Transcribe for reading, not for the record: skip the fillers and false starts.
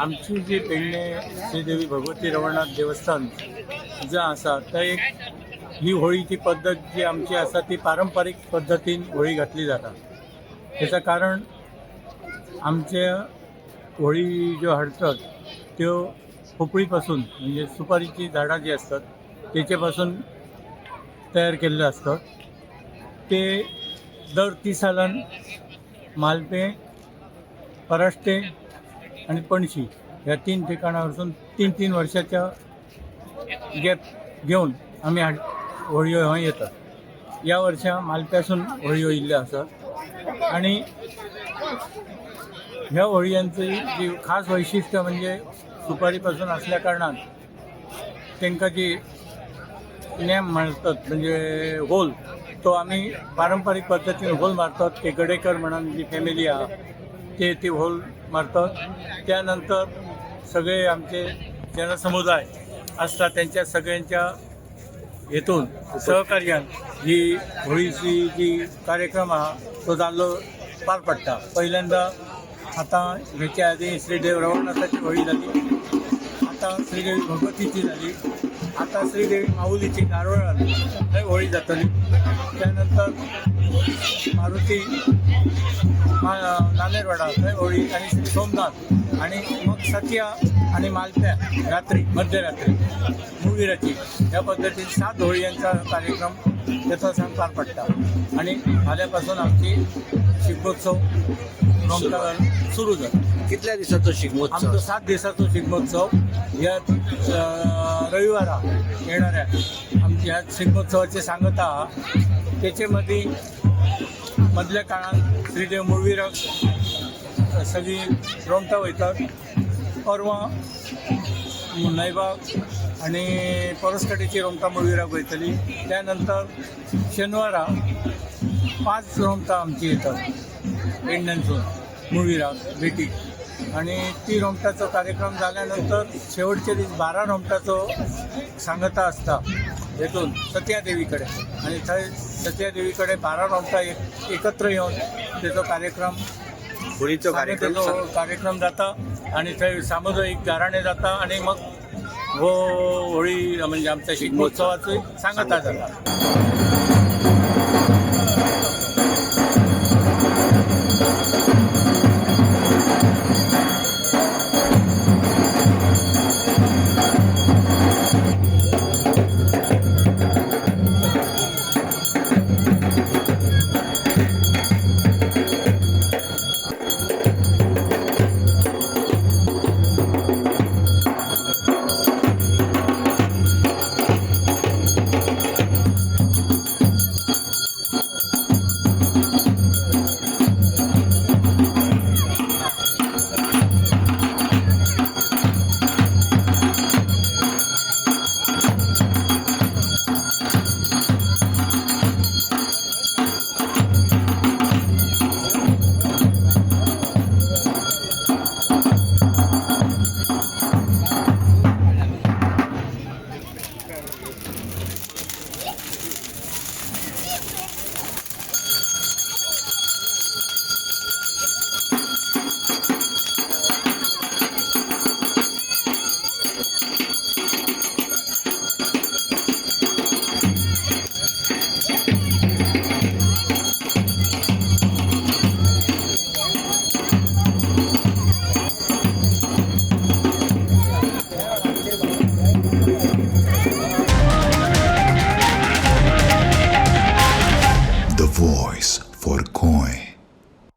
आमची जी पेडणे श्रीदेवी भगवती रवळनाथ देवस्थान जे आसा ते एक ही होळीची पद्धत जी आमची आसा ती पारंपारीक पद्धतीन होळी घातली जाता। त्याचं कारण आमचे होळी ज्यो हाडतात त्यो पोपळीपासून म्हणजे सुपारीची झाडां जी असतात त्याच्यापासून तयार केल्ले असतात। ते दर 30 सालान मालपें, पराष्टे आणि पणशी ह्या 3 ठिकाणावरसून 3 वर्षाच्या गॅप घेऊन आम्ही होळयो हांगा येतात। या वर्सा मालप्यासून होळयो येयल्ल्यो आसात आणि ह्या होळयांची जी खास वैशिष्ट्य म्हणजे सुपारीपासून असल्या कारणान तांकां जी नेम म्हणतात म्हणजे होल तो आम्ही पारंपरिक पद्धतीने होल मारतात। ते गडेकर म्हणून जी फॅमिली आहे ते होल मारतात। त्यानंतर सगळे आमचे जनसमुदाय असतात त्यांच्या सगळ्यांच्या हेतून सहकार्यान ही होळीची जी कार्यक्रम आहे तो जाल्लो पार पडटा। पहिल्यांदा आता ह्याच्या आधी श्रीदेव रवळनाथाची होळी झाली, आता श्रीदेवी भगवतीची झाली, आता श्रीदेवी माऊलीची नारळात थंय होळी जातली। त्यानंतर मारुती नांदेडवाडा थंय होळी आणि श्री सोमनाथ आणि मग सत्या आणि मालप्या रात्री मध्यरात्री मुवीराची ह्या पद्धतीने 7 होळयांचा कार्यक्रम त्याचा सण पार पडटा। आणि फाल्यापासून आमची शिगमोत्सव सुरू जाता। कितल्या दिसाचो शिगमोत्सव? आमचो 7 दिसाचो शिगमोत्सव ह्या रविवारा येणाऱ्या आमच्या ह्या शिगमोत्सवाची सांगता त्याचे मधल्या काळात श्रीदेव मुळवीराक सगळी रोमटा वयतात। परवा नैबाग आणि परसकडेची रोमटा मुळवीराक वयतली। त्यानंतर शेनवारा 5 रोमटा आमची येतात पेडण्यांसून मुळवीराक भेटी आणि ती रोमटाचो कार्यक्रम झाल्यानंतर शेवटचे दीस 12 रोमटाचो सांगता असता हेतून सत्यादेवीकडे आणि थंय सत्यादेवीकडे 12 रोमटा एकत्र येऊन त्याचो कार्यक्रम होळीचो कार्यक्रम जाता आणि थंय सामुदायिक गाराणे जाता आणि मग हो होळी म्हणजे आमच्या शिगमोत्सवाची सांगता जाता।